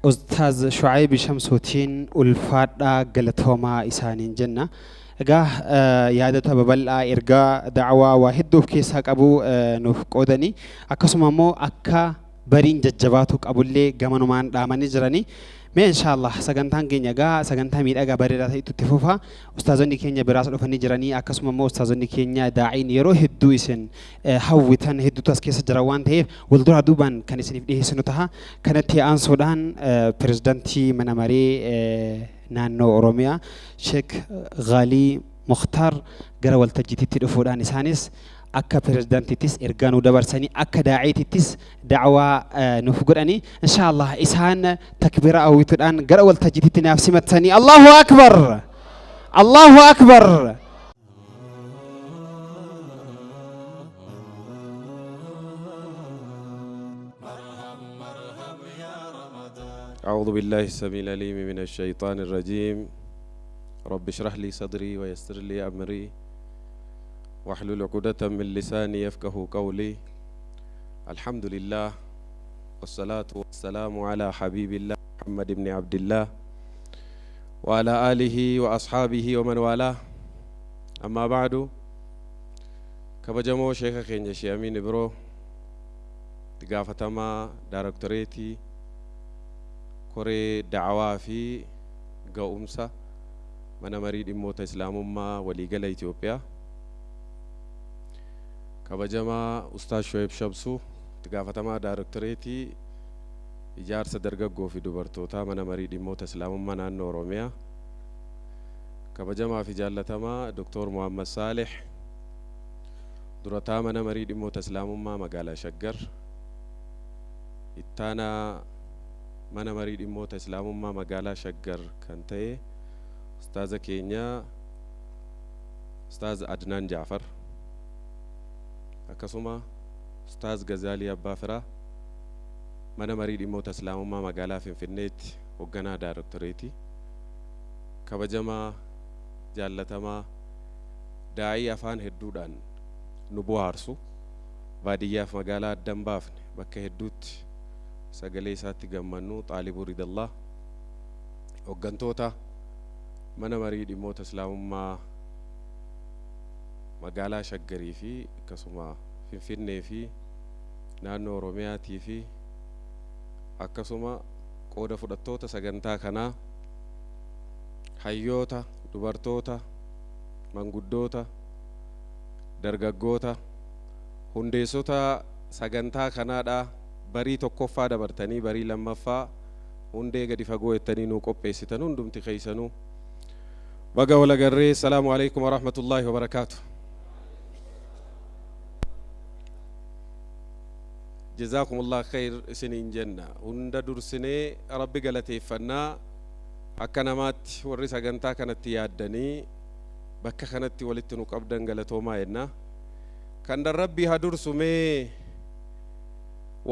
أستاذ شعيب شمسوتين الفادا قلتهما إسانين جنة إجا يادة ببلع إرجاء دعوة واحد كيسك أبو نوف قودني أكسم مو أكا برين ججباتك أبو اللي جمانومان دامني جراني ما إن شاء الله سجنتان كينيا جا سجنتان مير أجا بريرة تتفوفها أستاذني كينيا براس لفني جراني أكسم مو أستاذني كينيا داعين يروح الدويسن حوّتان هدو تاسكيس جروان تهيف والدور دوبان كان يسني فيه سنتها كانت هي آن سودان بريزيدنتي منامري نانو أوروميا شيخ غالي مختار جرول تجديد تلفون إسانيس أكا بريزيدنتي تيس إرجانو دبرسني أكا داعي تيس دعوة نفقرني إن شاء الله إسان تكبير أو يتران جرول تجديد تنافسي متني الله أكبر الله أكبر. أعوذ بالله السميع العليم من الشيطان الرجيم رب اشرح لي صدري ويسر لي أمري واحلل عقدة من لساني يفقه قولي الحمد لله والصلاة والسلام على حبيب الله محمد بن عبد الله وعلى آله وأصحابه ومن والاه أما بعد كبجمو شيخ خينجا شيامين برو تقافتما دايركتوريتي كوري دعوة في قومسا من مريد إموت إسلام ما وليقل إثيوبيا كبجما أستاذ شعيب شمسو تقافتما دايركتوريتي إجار سدرقو في دوبرتوتا من مريد إموت إسلام ما نانو أوروميا كبجما في جالتما دكتور محمد صالح درتا من مريد إموت إسلام ما مقالة شقر إتانا mana marii dhimmoota islaamummaa magaalaa shaggar kan ta'e ustaaza keenya ustaaz Adnaan Jaafar akkasuma ustaaz Gazaalii Abbaafiraa mana marii dhimmoota islaamummaa magaalaa Finfinneetti hoogganaa daayirektoreetii kabajamaa jaallatamaa daa'ii afaan hedduudhaan nu bohaarsu baadiyyaaf magaalaa addan baafne bakka hedduutti sagalee isaatti gammannu xaalibuu ridallah hooggantoota mana marii dhimmoota islaamummaa magaalaa shaggarii fi akkasuma Finfinnee fi naannoo Oromiyaatii fi akkasuma qooda fudhattoota sagantaa kanaa hayyoota dubartoota manguddoota dargaggoota hundeessota sagantaa kanaadha barii tokkoffaa dabartanii barii lammaffaa hundee gadi fagoo ettanii nuu qopheessitan hundumti keessanuu baga wal agarree assalaamu alaykum wa rahmatullahi wa barakaatuh. jazakumullah khair isiniin jenna hunda dursinee rabbi galateeffannaa akka namaatti warri sagantaa kanatti yaaddanii bakka kanatti walitti nu qabdan galatoomaa jenna kan rabbi haa dursumee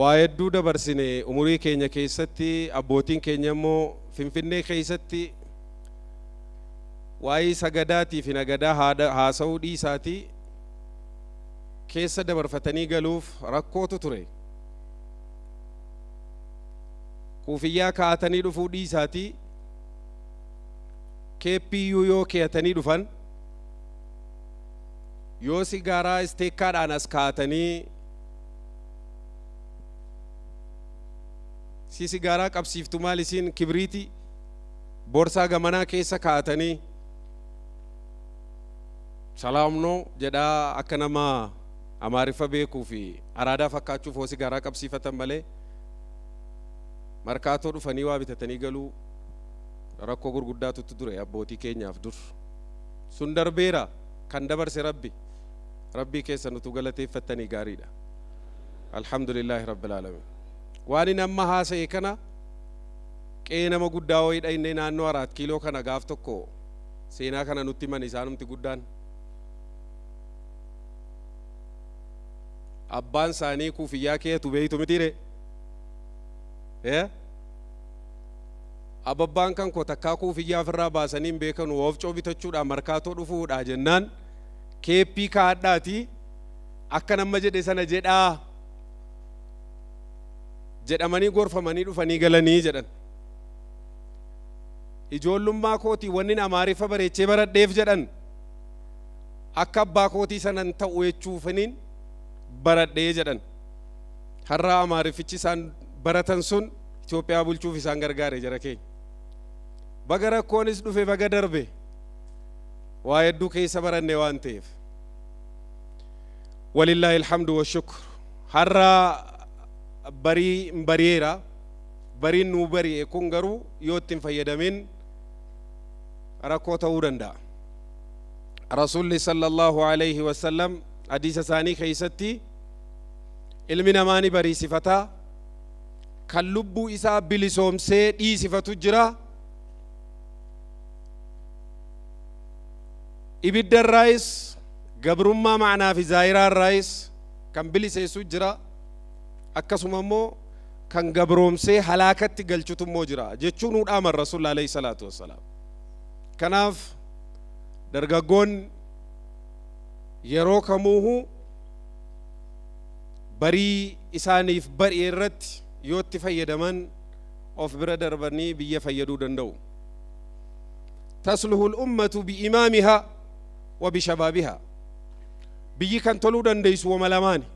waa hedduu dabarsine umurii keenya keessatti abbootiin keenya immoo Finfinnee keessatti waa'ee sagadaatii fi nagadaa haasa'uu dhiisaatii keessa dabarfatanii galuuf rakkootu ture kuufiyyaa kaa'atanii dhufuu dhiisaatii keeppiyyuu yoo keeyatanii dhufan yoo sigaaraa isteekkaadhaan as kaa'atanii si sigaaraa qabsiiftu maal isiin kibriiti boorsaa gamanaa keessa kaa'atanii salaamnoo jedhaa akka nama amaariffa beekuu fi araadaa fakkaachuuf hoo sigaaraa qabsiifatan malee markaatoo dhufanii waa bitatanii galuu rakkoo gurguddaatu ture abbootii keenyaaf dur sun darbeera kan dabarse rabbii keessa nutu galateeffattanii gaariidha alhamdulillahi rabbil alamin waan inni amma haasa'e kana qe'ee nama guddaa wayiidha inni naannoo 4 kiiloo kana gaaf tokko seenaa kana nutti himan isaanumti guddaan abbaan isaanii kuufiyyaa keetu beeytu mitiire ababbaan kan koo takkaa kuufiyyaa ofirraa baasanii hin beekanu woofcoo bitachuudhaan markaatoo dhufuudha jennaan keeppii kaadhaati akka nama jedhe sana jedhaa jedhamanii gorfamanii dhufanii galanii jedhan ijoollummaa kootii wannin amaariffa bareechee baradheef jedhan akka abbaa kootii sanan ta'u jechuufiniin baradhee jedhan. Har'a amaariffichi isaan baratan sun Itoophiyaa bulchuuf isaan gargaare jara keenya. Baga rakkoonis dhufe baga darbe waa hedduu keessa baranne waan ta'eef. Walillaahi alhamdu wa shukr. Har'a bari'eera. Bariin nuu bari'e kun garuu yoo ittiin fayyadamin rakkoo ta'uu danda'a. Rasuulli sallallahu alayhi wa sallam hadiisa isaanii keessatti ilmi namaa ni bariisifataa kan lubbuu isaa bilisoomsee dhiisifatu jira. Ibidda irraayis gabrummaa ma'anaa fi zaahiraa irraayis kan biliseessu jira. Akkasuma immoo kan gabroomsee halaakatti galchutu immoo jira jechuun hudhaaman Rasuulli alayhi salaatu wassalaam. Kanaaf dargaggoon yeroo kamuuhu barii isaaniif bari'e irratti yoo itti fayyadaman of bira darbanii biyya fayyaduu danda'u. Tasluhu al-ummatu bi-imaamihaa wa bi-shabaabihaa. Biyyi kan toluu dandeessu wama lamaani.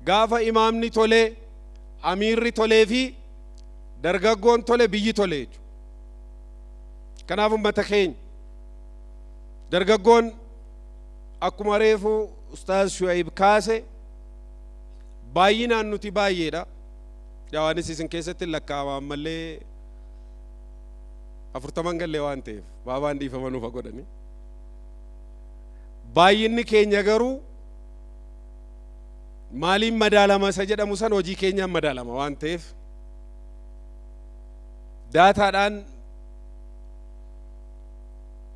Gaafa imaamni tolee, amiirri tolee fi dargaggoon tole biyyi tolee jechuudha. Kanaaf ummata keenya dargaggoon akkuma reefu Ustaaz Shu'ayb kaase baay'inaan nuti baay'eedha. Jawaanis isin keessatti lakkaa'aman malee 40 gallee waan ta'eef baabaan dhiifamanuuf godhani. Baay'inni keenya garuu maaliin madaalama isa jedhamu san hojii keenyaan madaalama waan ta'eef daataadhaan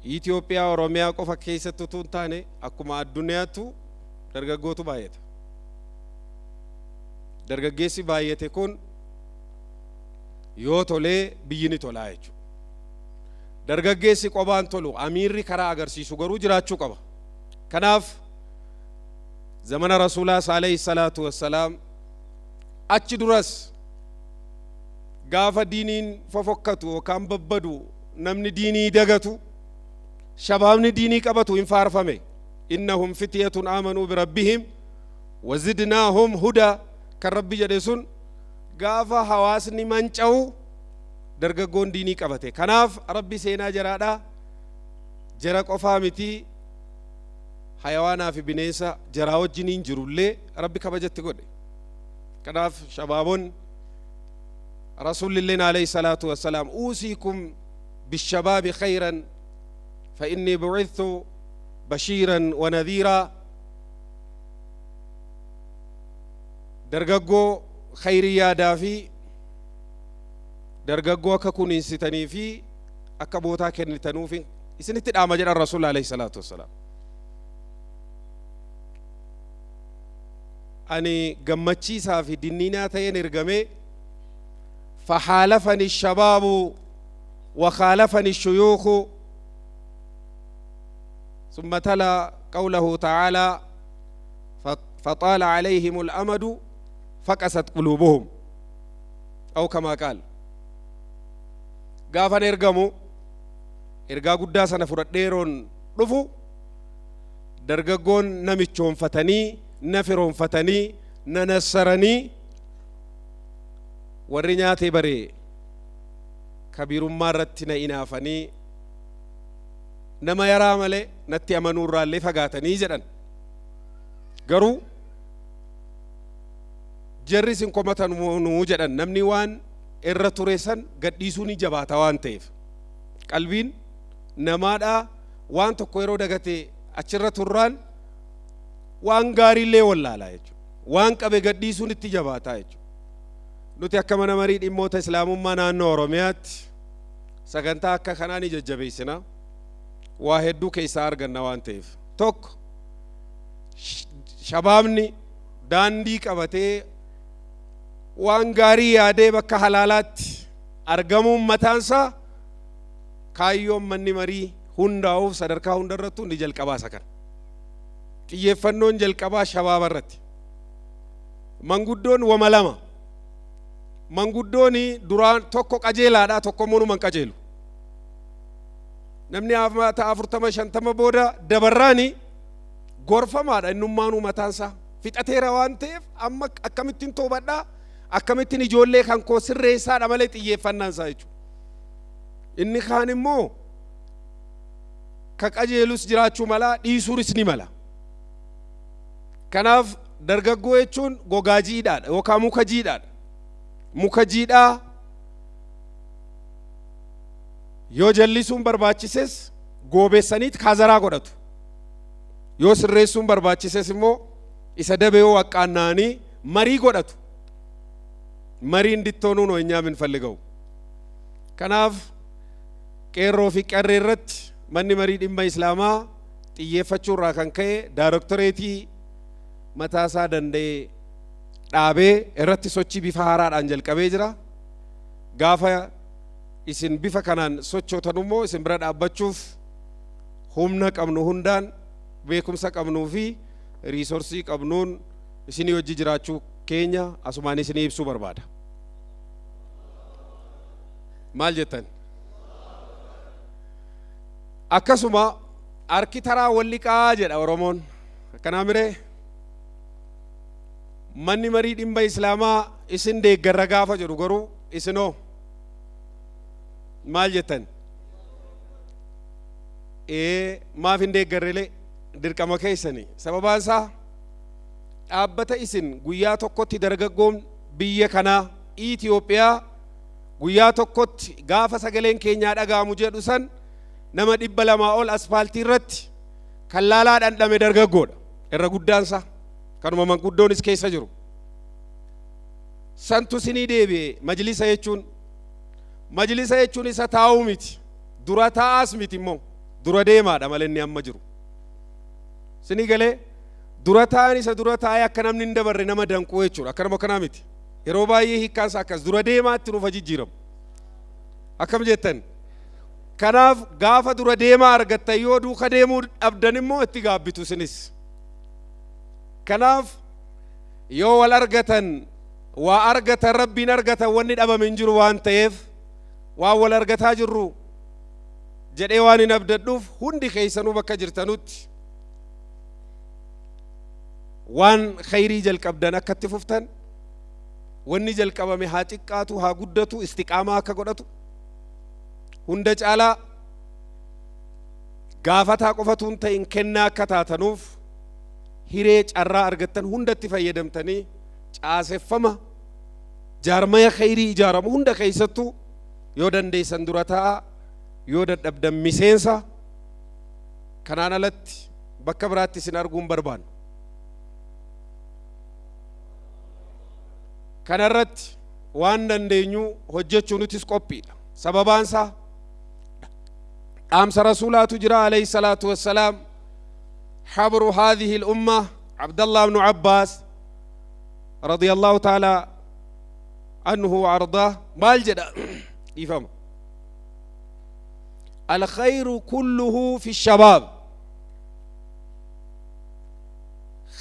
Itoophiyaa Oromiyaa qofa keessatti utuu hin taane akkuma addunyaattu dargaggootu baay'ata. Dargaggeessi baay'ate kun yoo tolee biyyi ni tolaa jechuudha. Dargaggeessi qobaan tolu amiirri karaa agarsiisu garuu jiraachuu qaba. Kanaaf zamana Rasuulaa alayhi salaatu wassalaam achi duras gaafa diiniin fofokkatu yookaan babbadu namni diinii dagatu shabaabni diinii qabatu hin faarfame. Innahum fityatun aamanuu birabbihim wazidnaahum hudaa kan rabbi jedhe sun gaafa hawaasni manca'u dargaggoon diinii qabate. Kanaaf rabbi seenaa jaraadhaa jara qofaa miti hayawaanaa fi bineensa jaraa wajjiniin jirullee rabbi kabajatti godhe. Kanaaf shabaabon Rasuulilleen alayhi salaatu wassalaam uusiikum bishabaabi khayran fa inni bu'ithtu bashiiran wa nadhiiraa. Dargaggoo khayrii yaadaa fi dargaggoo akka kuniinsitanii fi akka bootaa kennitanuuf isinitti dhaama jedhan Rasuul alayhi salaatu wassalaam. Ani gammachiisaa fi dinniinaa ta'een ergamee فحالفني الشباب وخالفني الشيوخ ثم تلا قوله تعالى فطال عليهم الأمد فقست قلوبهم أو كما قال قافن إرقا قداسنا فرديرون رفو درقاقون نمتشون فتني نفرون فتني ننسرني warri nyaatee baree kabirummaa irratti na inaafanii nama yaraa malee natti amanuu irraallee fagaatanii jedhan. Garuu jarri isin komatanuu jedhan namni waan irra ture san gadhiisuu ni jabaata waan ta'eef qalbiin namaadhaa waan tokko yeroo dagate achirra turraan waan gaariillee wallaalaa jechuudha. Waan qabe gadhiisuun itti jabaataa jechuudha. Nuti akka mana marii dhimmoota islaamummaa naannoo Oromiyaatti sagantaa akka kanaa ni jajjabeessina. Waa hedduu keessaa arganna waan ta'eef. Tokko shabaabni daandii qabatee waan gaarii yaadee bakka halaalaatti argamuun mataansaa kaayyoon manni marii hundaa'uuf sadarkaa hundarrattu ni jalqabaa isa kana. Xiyyeeffannoon jalqabaa shabaaba irratti. Manguddoon wama lama. Manguddooni duraan tokko qajeelaadha tokko immoo numan qajeelu. namni afurtama shantama booda dabarraani gorfamaadha innummaanuu mataansaa fixateera waan ta'eef amma akkamittiin toobadhaa akkamittiin ijoollee kan koo sirreessaadha malee xiyyeeffannaan isaa jechuudha. Inni kaan immoo ka qajeelus jiraachuu mala dhiisuunis ni mala. Kanaaf dargaggoo jechuun gogaa jiidhaadha yookaan muka jiidhaadha. Muka jiidhaa yoo jallisuun barbaachises goobeessaniit kaazaraa godhatu. Yoo sirreessuun barbaachises immoo isa dabee yoo waqqaannaanii marii godhatu. Marii indittoonuu ነው እኛ የምንፈልገው። Kanaaf qeerroo fi qarree irratti manni marii dhimma islaamaa xiyyeeffachuu irraa kan ka'e daarektoreetii mataasaa danda'e dhaabee irratti sochii bifa haaraadhaan jalqabee jira. Gaafa isin bifa kanaan sochootan immoo isin bira dhaabbachuuf humna qabnu hundaan beekumsa qabnuu fi riisoorsii qabnuun isinii hojii jiraachuu keenya asumaan isinii ibsuu barbaada. Maal jettan? Akkasuma harki taraa walliqaa jedha Oromoon. Akkanaa miree manni marii dhimma islaamaa isin deeggarra gaafa jedhu garuu isinoo maal jettan? Maaf hin deeggarrelee dirqama keessanii sababaan isaa dhaabbata isin guyyaa tokkotti dargaggoon biyya kanaa Itoophiyaa guyyaa tokkotti gaafa sagaleen keenyaa dhagaamu jedhu san nama 200 ol asfaaltii irratti kan laalaa dhandhame dargaggoodha. Irra guddaansa kanuma manguddoonis keessa jiru. Santu sinii deebi'e majlisa jechuun isa taa'uu miti. Dura taa'aas miti immoo dura deemaadha malee inni amma jiru. Sinii galee dura taa'an isa dura taa'ee akka namni hin dabarre nama danquu jechuudha. Akkanuma kanaa miti. Yeroo baay'ee hiikkaansa akkas dura deemaatti nuuf jijjiiramu. Akkam jettan? Kanaaf gaafa dura deemaa argattan yoo duuka deemuu dhabdan immoo itti gaabbitu sinis. Kanaaf yoo wal argatan waa argatan rabbiin argatan wanni dhabame hin jiru waan ta'eef waan wal argataa jirru jedhee waan hin abdadhuuf hundi keessanuu bakka jirtanutti waan khayrii jalqabdan akka itti fuftan wanni jalqabame haa xiqqaatu haa guddatu istiqaamaa akka godhatu hunda caalaa gaafataa qofatuun ta'in kennaa akka taatanuuf hiree carraa argattan hundatti fayyadamtanii caaseffama jaarmaya khayrii ijaaramu hunda keessattuu yoo dandeessan dura ta'a yoo dadhabdan miseensa kanaan alatti bakka biraatti isin arguun barbaannu. Kanarratti waan dandeenyu hojjechuu nutis qophiidha. Sababaan isaa dhaamsa rasuulaatu jira alayhi salaatu wassalaam حبر هذه الأمة عبد الله بن عباس رضي الله تعالى عنه وأرضاه مالجد يفهم الخير كله في الشباب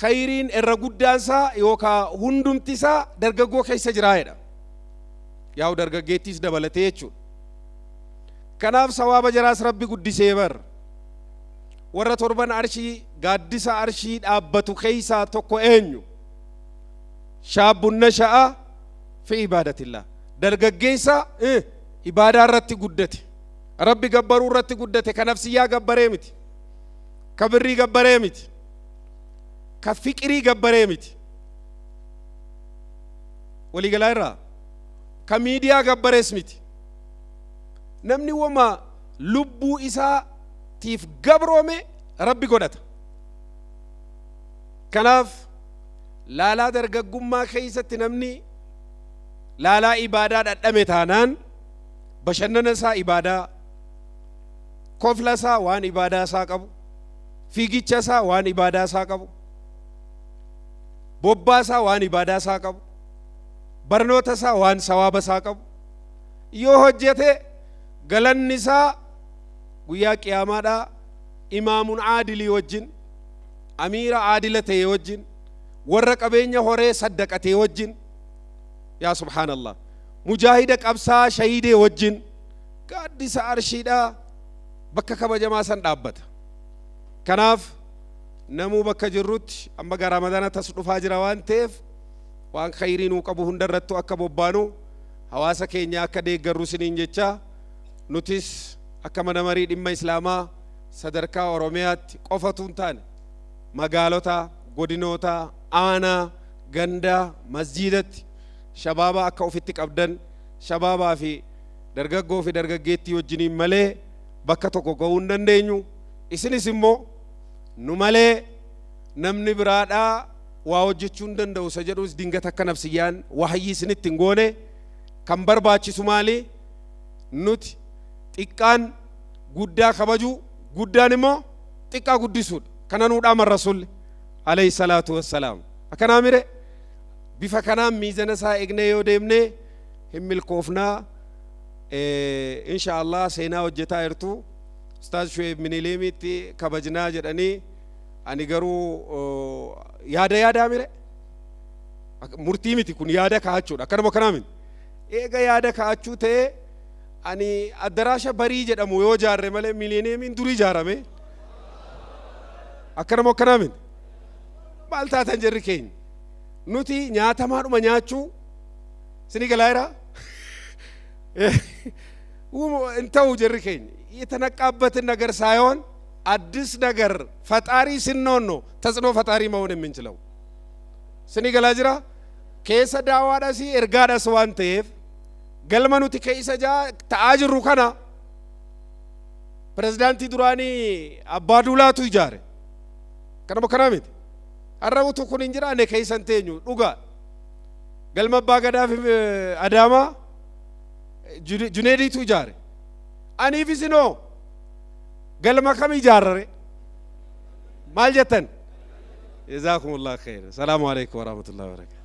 خيرين الرجودانسا يوكا هندم تسا درجو كيس جرايدا ياو درجتيس دبلتيجو كناف سواب جراس ربي قد سيبر warra torban arshii gaaddisa arshii dhaabbatu keessaa tokko eenyu shaabun nasha'a fi ibaadatillah dargaggeessa ibaadaa irratti guddate rabbi gabbaruu irratti guddate ka nafsiyyaa gabbaree miti ka birrii gabbaree miti ka fiqirii gabbaree miti waliigalaa irraa ka miidiyaa gabbarees miti namni wama lubbuu isaa tiif gabroome rabbi godhata. Kanaaf laalaa dargaggummaa keessatti namni laalaa ibaadaa dhadhame taanaan bashannana isaa ibaadaa kofla isaa waan ibaadaa isaa qabu fiigicha isaa waan ibaadaa isaa qabu bobbaa isaa waan ibaadaa isaa qabu barnoota isaa waan sawaaba isaa qabu yoo hojjete galanni isaa guyyaa qiyaamaadha imaamun aadilii wajjin amiira aadila ta'e wajjin warra qabeenya horee saddaqatee wajjin yaa subhaanallah mujaahida qabsaa shahiidee wajjin gaaddisa arshiidha bakka kabajamaa san dhaabbata. Kanaaf namuu bakka jirrutti amma gara Ramadaana tas dhufaa jira waan ta'eef waan khayrii nuu qabu hundarrattu akka bobbaanu hawaasa keenya akka deeggarru siniin jecha nutis akka mana marii dhimma islaamaa sadarkaa Oromiyaatti qofatu hin taane magaalota, godinoota, aanaa, ganda, masjiidatti shabaaba akka ofitti qabdan shabaabaa fi dargaggoo fi dargaggeettii wajjiniin malee bakka tokko ga'uu hin dandeenyu. Isinis immoo nu malee namni biraadhaa waa hojjechuu hin danda'u isa jedhus dingata akka nafsiyyaan wahayyii isinitti hin goone kan barbaachisu maali nuti xiqqaan guddaa kabajuu guddaan immoo xiqqaa guddisuudha. Kana nuudhaan rasuulli alayhi salaatu wassalaam akkanaa mire bifa kanaan miizana isaa eegnee yoo deemnee hin milkoofnaa. Inshaallah seenaa hojjetaa jirtu Ustaaz Shu'eeb Minileemitti kabajnaa jedhanii ani garuu yaadaa mire murtii miti kun yaada ka'achuudha. Akkanuma kanaa miti eega yaada ka'achuu ta'ee ani addaraasha barii jedhamu yoo jaarre malee Minileemiin durii jaarame akkanuma kanaa miti maal taatan jirri keenya nuti nyaatamaadhuma nyaachuu sinii galaa እንተው ጀርከኝ የተነቃበትን ነገር ሳይሆን አዲስ ነገር ፈጣሪ ስንሆን ነው ተጽዕኖ ፈጣሪ መሆን የምንችለው። ስኒ ገላጅራ ከሰ ዳዋዳሲ እርጋዳስ ዋንቴፍ ገልመኑቲ ከይሰጃ ተአጅሩ ከና ፕሬዝዳንት ዱራኒ አባዱላቱ ይጃረ ከነሞ ከናሚት አረቡቱ ኩን እንጅራ ነ ከይሰንቴኙ ዱጋ ገልመባ ገዳፍ አዳማ Junaidi jare ani visino galma kami jarre mal jatan jazakumullah khair. Assalamu alaikum warahmatullahi wabarakatuh.